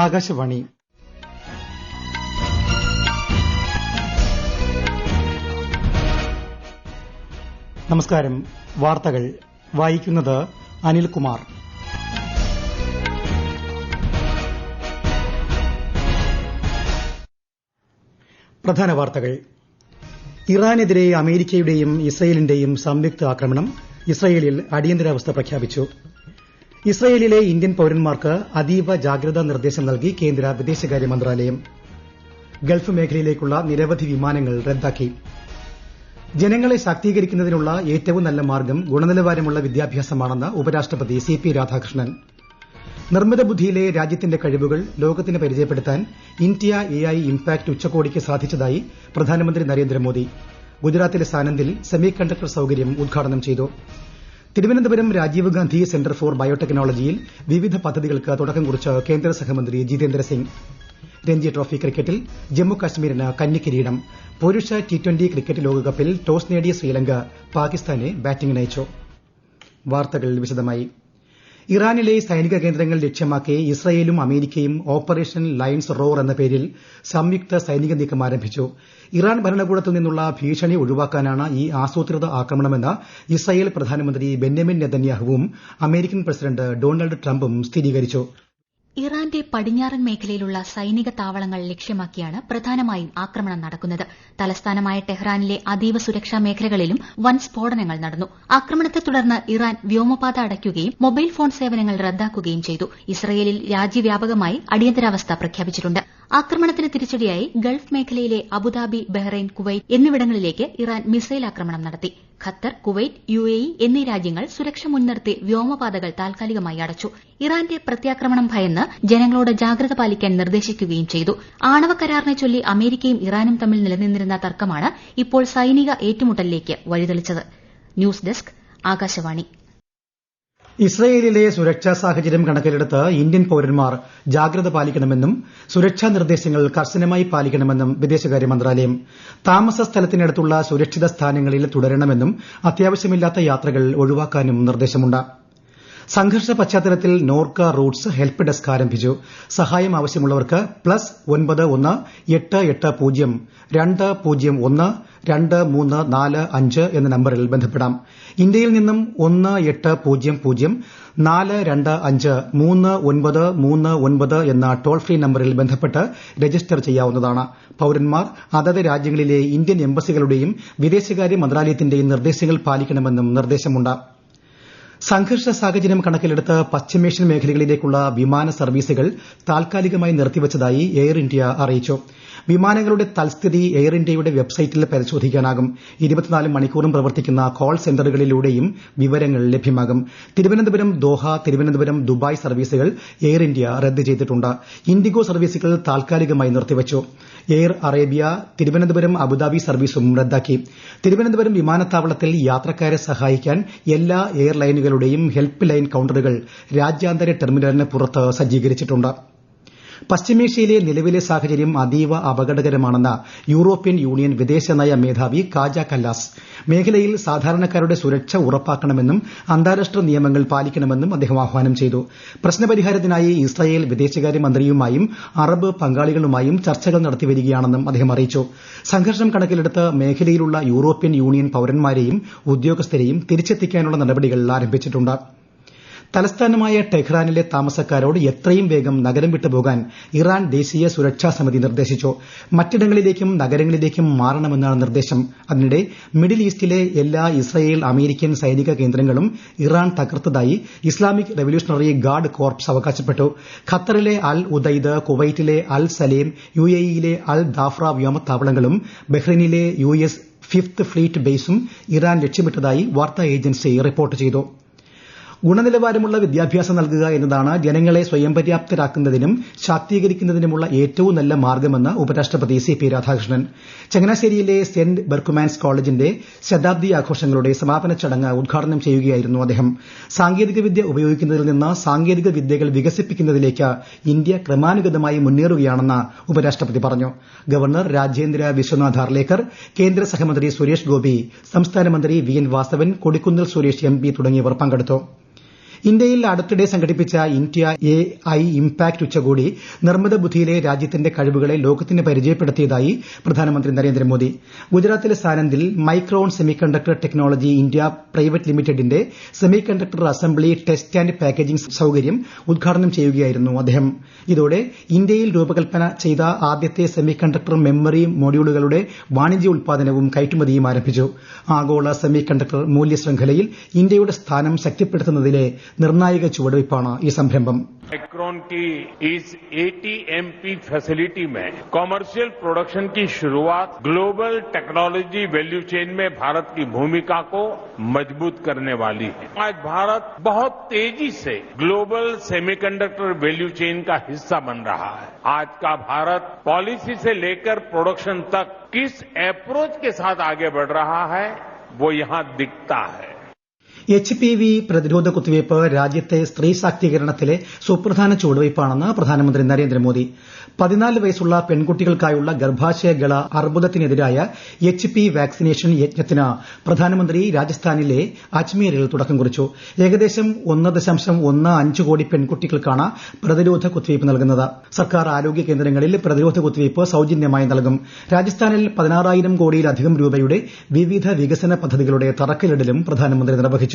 ആകാശവാണി. നമസ്കാരം. വാർത്തകൾ വായിക്കുന്നത് അനിൽകുമാർ. പ്രധാന വാർത്തകൾ. ഇറാനെതിരെ അമേരിക്കയുടെയും ഇസ്രയേലിന്റെയും സംയുക്ത ആക്രമണം. ഇസ്രയേലിൽ അടിയന്തരാവസ്ഥ പ്രഖ്യാപിച്ചു. ഇസ്രയേലിലെ ഇന്ത്യൻ പൌരന്മാർക്ക് അതീവ ജാഗ്രതാ നിർദ്ദേശം നൽകി കേന്ദ്ര വിദേശകാര്യ മന്ത്രാലയം. ഗൾഫ് മേഖലയിലേക്കുള്ള നിരവധി വിമാനങ്ങൾ റദ്ദാക്കി. ജനങ്ങളെ ശാക്തീകരിക്കുന്നതിനുള്ള ഏറ്റവും നല്ല മാർഗ്ഗം ഗുണനിലവാരമുള്ള വിദ്യാഭ്യാസമാണെന്ന് ഉപരാഷ്ട്രപതി സി.പി. രാധാകൃഷ്ണൻ. നിർമ്മിത ബുദ്ധിയിലെ രാജ്യത്തിന്റെ കഴിവുകൾ ലോകത്തിന് പരിചയപ്പെടുത്താൻ ഇന്ത്യ എ.ഐ. ഇംപാക്ട് ഉച്ചകോടിക്ക് സാധിച്ചതായി പ്രധാനമന്ത്രി നരേന്ദ്രമോദി. ഗുജറാത്തിലെ സാനന്ദിൽ സെമി കണ്ടക്ടർ സൌകര്യം ഉദ്ഘാടനം ചെയ്തു. തിരുവനന്തപുരം രാജീവ് ഗാന്ധി സെന്റർ ഫോർ ബയോടെക്നോളജിയിൽ വിവിധ പദ്ധതികൾക്ക് തുടക്കം കുറിച്ച് കേന്ദ്ര സഹമന്ത്രി ജിതേന്ദ്ര സിംഗ്. രഞ്ജി ട്രോഫി ക്രിക്കറ്റിൽ ജമ്മുകശ്മീരിന് കന്നിക്കിരീടം. പുരുഷ ടി-20 ക്രിക്കറ്റ് ലോകകപ്പിൽ ടോസ് നേടിയ ശ്രീലങ്ക പാകിസ്ഥാനെ ബാറ്റിംഗിനയച്ചു. വാർത്തകൾ വിശദമായി. ഇറാനിലെ സൈനിക കേന്ദ്രങ്ങൾ ലക്ഷ്യമാക്കി ഇസ്രയേലും അമേരിക്കയും ഓപ്പറേഷൻ ലയൺസ് റോർ എന്ന പേരിൽ സംയുക്ത സൈനിക നീക്കം ആരംഭിച്ചു. ഇറാൻ ഭരണകൂടത്തിൽ നിന്നുള്ള ഭീഷണി ഒഴിവാക്കാനാണ് ഈ ആസൂത്രിത ആക്രമണമെന്ന് ഇസ്രയേൽ പ്രധാനമന്ത്രി ബെന്യാമിൻ നെതന്യാഹുവും അമേരിക്കൻ പ്രസിഡന്റ് ഡൊണാൾഡ് ട്രംപും സ്ഥിരീകരിച്ചു. ഇറാന്റെ പടിഞ്ഞാറൻ മേഖലയിലുള്ള സൈനിക താവളങ്ങൾ ലക്ഷ്യമാക്കിയാണ് പ്രധാനമായും ആക്രമണം നടക്കുന്നത്. തലസ്ഥാനമായ ടെഹ്റാനിലെ അതീവ സുരക്ഷാ മേഖലകളിലും വൻ സ്ഫോടനങ്ങൾ നടന്നു. ആക്രമണത്തെ തുടർന്ന് ഇറാൻ വ്യോമപാത അടയ്ക്കുകയും മൊബൈൽ ഫോൺ സേവനങ്ങൾ റദ്ദാക്കുകയും ചെയ്തു. ഇസ്രയേലിൽ രാജ്യവ്യാപകമായി അടിയന്തരാവസ്ഥ പ്രഖ്യാപിച്ചിട്ടുണ്ട്. ആക്രമണത്തിന് തിരിച്ചടിയായി ഗൾഫ് മേഖലയിലെ അബുദാബി, ബഹ്റൈൻ, കുവൈറ്റ് എന്നിവിടങ്ങളിലേക്ക് ഇറാൻ മിസൈൽ ആക്രമണം നടത്തി. ഖത്തർ, കുവൈറ്റ്, UAE എന്നീ രാജ്യങ്ങൾ സുരക്ഷ മുൻനിർത്തി വ്യോമപാതകൾ താൽക്കാലികമായി അടച്ചു. ഇറാന്റെ പ്രത്യാക്രമണം ഭയന്ന് ജനങ്ങളോട് ജാഗ്രത പാലിക്കാൻ നിർദ്ദേശിക്കുകയും ചെയ്തു. ആണവ കരാറിനെ ചൊല്ലി അമേരിക്കയും ഇറാനും തമ്മിൽ നിലനിന്നിരുന്ന തർക്കമാണ് ഇപ്പോൾ സൈനിക ഏറ്റുമുട്ടലിലേക്ക് വഴിതെളിച്ചത്. News desk, Akashvani. ഇസ്രയേലിലെ സുരക്ഷാ സാഹചര്യം കണക്കിലെടുത്ത് ഇന്ത്യൻ പൌരന്മാർ ജാഗ്രത പാലിക്കണമെന്നും സുരക്ഷാ നിർദ്ദേശങ്ങൾ കർശനമായി പാലിക്കണമെന്നും വിദേശകാര്യ മന്ത്രാലയം. താമസ സ്ഥലത്തിനടുത്തുള്ള സുരക്ഷിത സ്ഥാനങ്ങളിൽ തുടരണമെന്നും അത്യാവശ്യമില്ലാത്ത യാത്രകൾ ഒഴിവാക്കാനും നിർദ്ദേശമുണ്ട്. സംഘർഷ പശ്ചാത്തലത്തിൽ നോർക്ക റൂട്ട്സ് ഹെൽപ്പ് ഡെസ്ക് ആരംഭിച്ചു. സഹായം ആവശ്യമുള്ളവർക്ക് +91 880 201 2345 എന്ന നമ്പറിൽ ബന്ധപ്പെടാം. ഇന്ത്യയിൽ നിന്നും 1800 425 3939 എന്ന ടോൾ ഫ്രീ നമ്പറിൽ ബന്ധപ്പെട്ട് രജിസ്റ്റർ ചെയ്യാവുന്നതാണ്. പൌരന്മാർ അതത് രാജ്യങ്ങളിലെ ഇന്ത്യൻ എംബസികളുടെയും വിദേശകാര്യ മന്ത്രാലയത്തിന്റെയും നിർദ്ദേശങ്ങൾ പാലിക്കണമെന്നും നിർദ്ദേശമുണ്ട്. സംഘർഷ സാഹചര്യം കണക്കിലെടുത്ത് പശ്ചിമേഷ്യൻ മേഖലകളിലേക്കുള്ള വിമാന സർവീസുകൾ താൽക്കാലികമായി നിർത്തിവച്ചതായി എയർ ഇന്ത്യ അറിയിച്ചു. വിമാനങ്ങളുടെ തൽസ്ഥിതി എയർ ഇന്ത്യയുടെ വെബ്സൈറ്റിൽ പരിശോധിക്കാനാകും. 24 മണിക്കൂറും പ്രവർത്തിക്കുന്ന കോൾ സെന്ററുകളിലൂടെയും വിവരങ്ങൾ ലഭ്യമാകും. തിരുവനന്തപുരം ദോഹ, തിരുവനന്തപുരം ദുബായ് സർവീസുകൾ എയർ ഇന്ത്യ റദ്ദ് ചെയ്തിട്ടുണ്ട്. ഇൻഡിഗോ സർവീസുകൾ താൽക്കാലികമായി നിർത്തിവച്ചു. എയർ അറേബ്യ തിരുവനന്തപുരം അബുദാബി സർവീസും റദ്ദാക്കി. തിരുവനന്തപുരം വിമാനത്താവളത്തിൽ യാത്രക്കാരെ സഹായിക്കാൻ എല്ലാ എയർലൈനുകളുടെയും ഹെൽപ്പ് ലൈൻ കൌണ്ടറുകൾ രാജ്യാന്തര ടെർമിനലിന് പുറത്ത് സജ്ജീകരിച്ചിട്ടുണ്ട്. പശ്ചിമേഷ്യയിലെ നിലവിലെ സാഹചര്യം അതീവ അപകടകരമാണെന്ന് യൂറോപ്യൻ യൂണിയൻ വിദേശനയ മേധാവി കാജ കല്ലാസ്. മേഖലയിൽ സാധാരണക്കാരുടെ സുരക്ഷ ഉറപ്പാക്കണമെന്നും അന്താരാഷ്ട്ര നിയമങ്ങൾ പാലിക്കണമെന്നും അദ്ദേഹം ആഹ്വാനം ചെയ്തു. പ്രശ്നപരിഹാരത്തിനായി ഇസ്രായേൽ വിദേശകാര്യമന്ത്രിയുമായും അറബ് പങ്കാളികളുമായും ചർച്ചകൾ നടത്തിവരികയാണെന്നും അദ്ദേഹം അറിയിച്ചു. സംഘർഷം കണക്കിലെടുത്ത് മേഖലയിലുള്ള യൂറോപ്യൻ യൂണിയൻ പൌരന്മാരെയും ഉദ്യോഗസ്ഥരെയും തിരിച്ചെത്തിക്കാനുള്ള നടപടികൾ ആരംഭിച്ചിട്ടുണ്ട്. തലസ്ഥാനമായ ടെഹ്റാനിലെ താമസക്കാരോട് എത്രയും വേഗം നഗരം വിട്ടുപോകാൻ ഇറാൻ ദേശീയ സുരക്ഷാ സമിതി നിർദ്ദേശിച്ചു. മറ്റിടങ്ങളിലേക്കും നഗരങ്ങളിലേക്കും മാറണമെന്നാണ് നിർദ്ദേശം. അതിനിടെ മിഡിൽ ഈസ്റ്റിലെ എല്ലാ ഇസ്രയേൽ അമേരിക്കൻ സൈനിക കേന്ദ്രങ്ങളും ഇറാൻ തകർത്തതായി ഇസ്ലാമിക് റവല്യൂഷണറി ഗാർഡ് കോർപ്സ് അവകാശപ്പെട്ടു. ഖത്തറിലെ അൽ ഉദൈദ്, കുവൈറ്റിലെ അൽ സലേം, UAEയിലെ അൽ ദാഫ്ര വ്യോമത്താവളങ്ങളും ബഹ്റൈനിലെ US 5th ഫ്ലീറ്റ് ബേസും ഇറാൻ ലക്ഷ്യമിട്ടതായി വാർത്താ ഏജൻസി റിപ്പോർട്ട് ചെയ്തു. ഗുണനിലവാരമുള്ള വിദ്യാഭ്യാസം നൽകുക എന്നതാണ് ജനങ്ങളെ സ്വയം പര്യാപ്തരാക്കുന്നതിനും ശാക്തീകരിക്കുന്നതിനുമുള്ള ഏറ്റവും നല്ല മാർഗ്ഗമെന്ന് ഉപരാഷ്ട്രപതി സി.പി. രാധാകൃഷ്ണൻ. ചങ്ങനാശ്ശേരിയിലെ സെന്റ് ബെർക്കുമാൻസ് കോളേജിന്റെ ശതാബ്ദി ആഘോഷങ്ങളുടെ സമാപന ചടങ്ങ് ഉദ്ഘാടനം ചെയ്യുകയായിരുന്നു അദ്ദേഹം. സാങ്കേതികവിദ്യ ഉപയോഗിക്കുന്നതിൽ നിന്ന് സാങ്കേതിക വിദ്യകൾ വികസിപ്പിക്കുന്നതിലേക്ക് ഇന്ത്യ ക്രമാനുഗതമായി മുന്നേറുകയാണെന്ന് ഉപരാഷ്ട്രപതി പറഞ്ഞു. ഗവർണർ രാജേന്ദ്ര വിശ്വനാഥ് അർലേക്കർ, കേന്ദ്ര സഹമന്ത്രി സുരേഷ് ഗോപി, സംസ്ഥാന മന്ത്രി വി.എൻ. വാസവൻ, കൊടിക്കുന്നിൽ സുരേഷ് MP തുടങ്ങിയവർ പങ്കെടുത്തു. ഇന്ത്യയിൽ അടുത്തിടെ സംഘടിപ്പിച്ച ഇന്ത്യ AI ഇംപാക്ട് ഉച്ചകോടി നിർമ്മിത ബുദ്ധിയിലെ രാജ്യത്തിന്റെ കഴിവുകളെ ലോകത്തിന് പരിചയപ്പെടുത്തിയതായി പ്രധാനമന്ത്രി നരേന്ദ്രമോദി. ഗുജറാത്തിലെ സാനന്ദിൽ Micron semiconductor technology India private ലിമിറ്റഡിന്റെ semiconductor assembly test and packaging സൌകര്യം ഉദ്ഘാടനം ചെയ്യുകയായിരുന്നു അദ്ദേഹം. ഇതോടെ ഇന്ത്യയിൽ രൂപകൽപ്പന ചെയ്ത ആദ്യത്തെ സെമികണ്ടക്ടർ മെമ്മറി മൊഡ്യൂളുകളുടെ വാണിജ്യ ഉൽപ്പാദനവും കയറ്റുമതിയും ആരംഭിച്ചു. ആഗോള സെമികണ്ടക്ടർ മൂല്യശൃംഖലയിൽ ഇന്ത്യയുടെ സ്ഥാനം ശക്തിപ്പെടുത്തുന്നതിലെ നിർണായക ചുവടുവയ്പ്പാണ് ഈ സംരംഭം. माइक्रोन की इस ATMP फैसिलिटी में कॉमर्शियल प्रोडक्शन की शुरुआत ग्लोबल टेक्नोलॉजी वैल्यू चेन में भारत की भूमिका को मजबूत करने वाली है. आज भारत बहुत तेजी से ग्लोबल सेमीकंडक्टर वैल्यू चेन का हिस्सा बन रहा है. आज का भारत पॉलिसी से लेकर प्रोडक्शन तक किस अप्रोच के साथ आगे बढ़ रहा है वो यहां दिखता है. HPV പ്രതിരോധ കുത്തിവയ്പ് രാജ്യത്തെ സ്ത്രീ ശാക്തീകരണത്തിലെ സുപ്രധാന ചുവടുവയ്പ്പാണെന്ന് പ്രധാനമന്ത്രി നരേന്ദ്രമോദി. 14 വയസ്സുള്ള പെൺകുട്ടികൾക്കായുള്ള ഗർഭാശയഗള അർബുദത്തിനെതിരായ HPV വാക്സിനേഷൻ യജ്ഞത്തിന് പ്രധാനമന്ത്രി രാജസ്ഥാനിലെ അജ്മീറിൽ തുടക്കം കുറിച്ചു. ഏകദേശം 1.15 കോടി പെൺകുട്ടികൾക്കാണ് പ്രതിരോധ കുത്തിവയ്പ് നൽകുന്നത്. സർക്കാർ ആരോഗ്യ കേന്ദ്രങ്ങളിൽ പ്രതിരോധ കുത്തിവയ്പ് സൌജന്യമായി നൽകും. രാജസ്ഥാനിൽ 16,000 കോടിയിലധികം രൂപയുടെ വിവിധ വികസന പദ്ധതികളുടെ തറക്കല്ലിടലും പ്രധാനമന്ത്രി നിർവഹിച്ചു.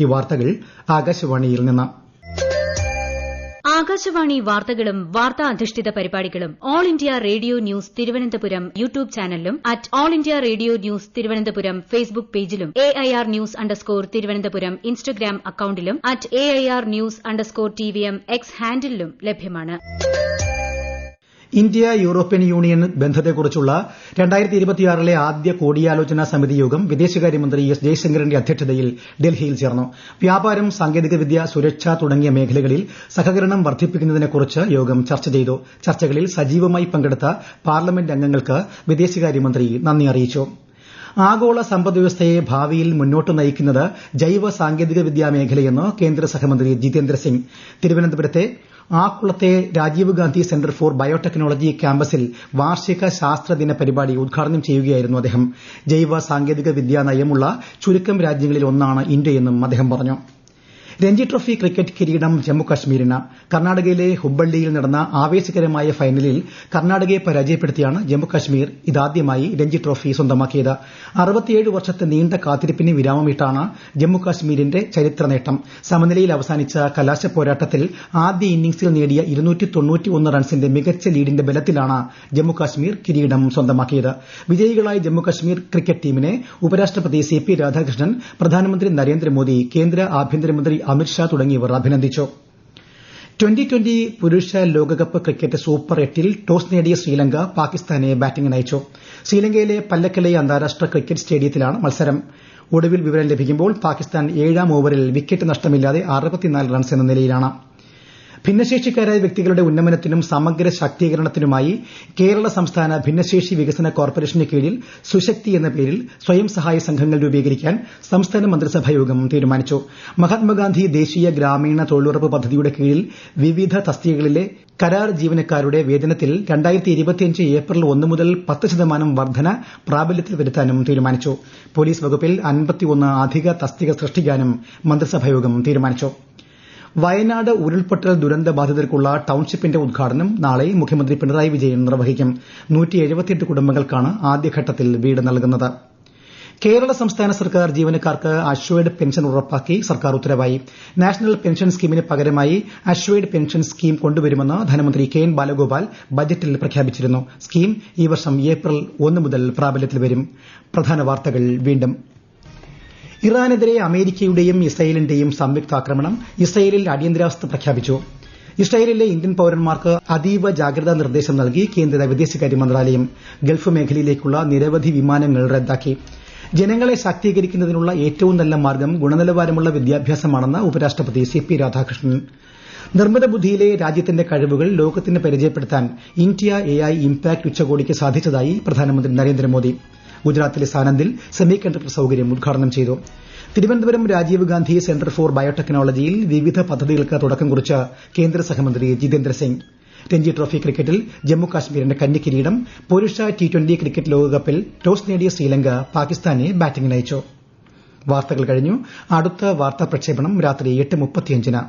ഈ വാർത്തകൾ ആകാശവാണിയിൽ നിന്ന്. ആകാശവാണി വാർത്തകളും വാർത്താ അധിഷ്ഠിത പരിപാടികളും All India Radio news Thiruvananthapuram YouTube ചാനലിലും at All India Radio news Thiruvananthapuram Facebook പേജിലും AIR ന്യൂസ് _ തിരുവനന്തപുരം ഇൻസ്റ്റഗ്രാം അക്കൌണ്ടിലും at AIR news _ TVM X ഹാൻഡിലും ലഭ്യമാണ്. ഇന്ത്യ യൂറോപ്യൻ യൂണിയൻ ബന്ധത്തെക്കുറിച്ചുള്ള 2026ലെ ആദ്യ കൂടിയാലോചനാ സമിതി യോഗം വിദേശകാര്യമന്ത്രി എസ് ജയശങ്കറിന്റെ അധ്യക്ഷതയിൽ ഡൽഹിയിൽ ചേർന്നു. വ്യാപാരം, സാങ്കേതികവിദ്യ, സുരക്ഷ തുടങ്ങിയ മേഖലകളിൽ സഹകരണം വർദ്ധിപ്പിക്കുന്നതിനെക്കുറിച്ച് യോഗം ചർച്ച ചെയ്തു. ചർച്ചകളിൽ സജീവമായി പങ്കെടുത്ത പാർലമെന്റ് അംഗങ്ങൾക്ക് വിദേശകാര്യമന്ത്രി നന്ദി അറിയിച്ചു. ആഗോള സമ്പദ്വ്യവസ്ഥയെ ഭാവിയിൽ മുന്നോട്ട് നയിക്കുന്നത് ജൈവ സാങ്കേതികവിദ്യാ മേഖലയെന്ന് കേന്ദ്ര സഹമന്ത്രി ജിതേന്ദ്ര സിംഗ്. തിരുവനന്തപുരത്തെ ആക്കുളത്തെ Rajiv Gandhi Centre for Biotechnology ക്യാമ്പസിൽ വാർഷിക ശാസ്ത്രദിന പരിപാടി ഉദ്ഘാടനം ചെയ്യുകയായിരുന്നു അദ്ദേഹം. ജൈവ സാങ്കേതിക വിദ്യാ നയമുള്ള ചുരുക്കം രാജ്യങ്ങളിൽ ഒന്നാണ് ഇന്ത്യയെന്നും അദ്ദേഹം പറഞ്ഞു. രഞ്ജി ട്രോഫി ക്രിക്കറ്റ് കിരീടം ജമ്മുകശ്മീരിന്. കർണാടകയിലെ ഹുബ്ബള്ളിയിൽ നടന്ന ആവേശകരമായ ഫൈനലിൽ കർണാടകയെ പരാജയപ്പെടുത്തിയാണ് ജമ്മുകശ്മീർ ഇതാദ്യമായി രഞ്ജി ട്രോഫി സ്വന്തമാക്കിയത്. 67 വർഷത്തെ നീണ്ട കാത്തിരിപ്പിന് വിരാമമിട്ടാണ് ജമ്മുകശ്മീരിന്റെ ചരിത്ര നേട്ടം. സമനിലയിൽ അവസാനിച്ച കലാശ പോരാട്ടത്തിൽ ആദ്യ ഇന്നിംഗ്സിൽ നേടിയ 291 റൺസിന്റെ മികച്ച ലീഡിന്റെ ബലത്തിലാണ് ജമ്മുകശ്മീർ കിരീടം സ്വന്തമാക്കിയത്. വിജയികളായ ജമ്മുകശ്മീർ ക്രിക്കറ്റ് ടീമിനെ ഉപരാഷ്ട്രപതി CP രാധാകൃഷ്ണൻ, പ്രധാനമന്ത്രി നരേന്ദ്രമോദി, കേന്ദ്ര ആഭ്യന്തരമന്ത്രി അമിത്ഷാ തുടങ്ങിയവർ അഭിനന്ദിച്ചു. 2020 പുരുഷ ലോകകപ്പ് ക്രിക്കറ്റ് സൂപ്പർ 8ൽ ടോസ് നേടിയ ശ്രീലങ്ക പാകിസ്ഥാനെ ബാറ്റിംഗിനയച്ചു. ശ്രീലങ്കയിലെ പല്ലക്കലെ അന്താരാഷ്ട്ര ക്രിക്കറ്റ് സ്റ്റേഡിയത്തിലാണ് മത്സരം. ഒടുവിൽ വിവരം ലഭിക്കുമ്പോൾ പാകിസ്ഥാൻ 7ാം ഓവറിൽ വിക്കറ്റ് നഷ്ടമില്ലാതെ 64 റൺസ് എന്ന നിലയിലാണ്. ഭിന്നശേഷിക്കാരായ വ്യക്തികളുടെ ഉന്നമനത്തിനും സമഗ്ര ശാക്തീകരണത്തിനുമായി കേരള സംസ്ഥാന ഭിന്നശേഷി വികസന കോർപ്പറേഷന് കീഴിൽ സുശക്തി എന്ന പേരിൽ സ്വയം സഹായ സംഘങ്ങൾ രൂപീകരിക്കാൻ സംസ്ഥാന മന്ത്രിസഭായോഗം തീരുമാനിച്ചു. മഹാത്മാഗാന്ധി ദേശീയ ഗ്രാമീണ തൊഴിലുറപ്പ് പദ്ധതിയുടെ കീഴിൽ വിവിധ തസ്തികകളിലെ കരാർ ജീവനക്കാരുടെ വേതനത്തിൽ 2025 ഏപ്രിൽ 1 മുതൽ 10% വർധന പ്രാബല്യത്തിൽ വരുത്താനും തീരുമാനിച്ചു. പോലീസ് വകുപ്പിൽ 51 അധിക തസ്തിക സൃഷ്ടിക്കാനും മന്ത്രിസഭായോഗം തീരുമാനിച്ചു. വയനാട് ഉരുൾപൊട്ടൽ ദുരന്ത ബാധിതർക്കുള്ള ടൌൺഷിപ്പിന്റെ ഉദ്ഘാടനം നാളെ മുഖ്യമന്ത്രി പിണറായി വിജയൻ നിർവഹിക്കും. 178 കുടുംബങ്ങൾക്കാണ് ആദ്യഘട്ടത്തിൽ വീട് നൽകുന്നത്. കേരള സംസ്ഥാന സർക്കാർ ജീവനക്കാർക്ക് അഷ്വേർഡ് പെൻഷൻ ഉറപ്പാക്കി സർക്കാർ ഉത്തരവായി. നാഷണൽ പെൻഷൻ സ്കീമിന് പകരമായി അഷ്വേർഡ് പെൻഷൻ സ്കീം കൊണ്ടുവരുമെന്ന് ധനമന്ത്രി KN ബാലഗോപാൽ ബജറ്റിൽ പ്രഖ്യാപിച്ചിരുന്നു. സ്കീം ഈ വർഷം ഏപ്രിൽ 1 മുതൽ പ്രാബല്യത്തിൽ വരും. പ്രധാന വാർത്തകൾ വീണ്ടും. ഇറാനെതിരെ അമേരിക്കയുടെയും ഇസ്രായേലിന്റെയും സംയുക്താക്രമണം. ഇസ്രായേലിൽ അടിയന്തരാവസ്ഥ പ്രഖ്യാപിച്ചു. ഇസ്രായേലിലെ ഇന്ത്യൻ പൌരന്മാർക്ക് അതീവ ജാഗ്രതാ നിർദ്ദേശം നൽകി കേന്ദ്ര വിദേശകാര്യ മന്ത്രാലയം. ഗൾഫ് മേഖലയിലേക്കുള്ള നിരവധി വിമാനങ്ങൾ റദ്ദാക്കി. ജനങ്ങളെ ശാക്തീകരിക്കുന്നതിനുള്ള ഏറ്റവും നല്ല മാർഗ്ഗം ഗുണനിലവാരമുള്ള വിദ്യാഭ്യാസമാണെന്ന് ഉപരാഷ്ട്രപതി CP രാധാകൃഷ്ണൻ. നിർമ്മിത ബുദ്ധിയിലെ രാജ്യത്തിന്റെ കഴിവുകൾ ലോകത്തിന് പരിചയപ്പെടുത്താൻ ഇന്ത്യ AI ഇംപാക്ട് ഉച്ചകോടിക്ക് സാധിച്ചതായി പ്രധാനമന്ത്രി നരേന്ദ്രമോദി. ഗുജറാത്തിലെ സാനന്ദിൽ സെമികണ്ടക്ടർ സൌകര്യം ഉദ്ഘാടനം ചെയ്തു. തിരുവനന്തപുരം രാജീവ് ഗാന്ധി സെന്റർ ഫോർ ബയോടെക്നോളജിയിൽ വിവിധ പദ്ധതികൾക്ക് തുടക്കം കുറിച്ച് കേന്ദ്ര സഹമന്ത്രി ജിതേന്ദ്ര സിംഗ്. രഞ്ജി ട്രോഫി ക്രിക്കറ്റിൽ ജമ്മുകാശ്മീരിന്റെ കന്നിക്കിരീടം. പുരുഷ T20 ക്രിക്കറ്റ് ലോകകപ്പിൽ ടോസ് നേടിയ ശ്രീലങ്ക പാകിസ്ഥാനെ ബാറ്റിംഗിനയച്ചു. വാർത്തകൾ കഴിഞ്ഞു. അടുത്ത വാർത്താ പ്രക്ഷേപണം രാത്രി 8:35-ന്.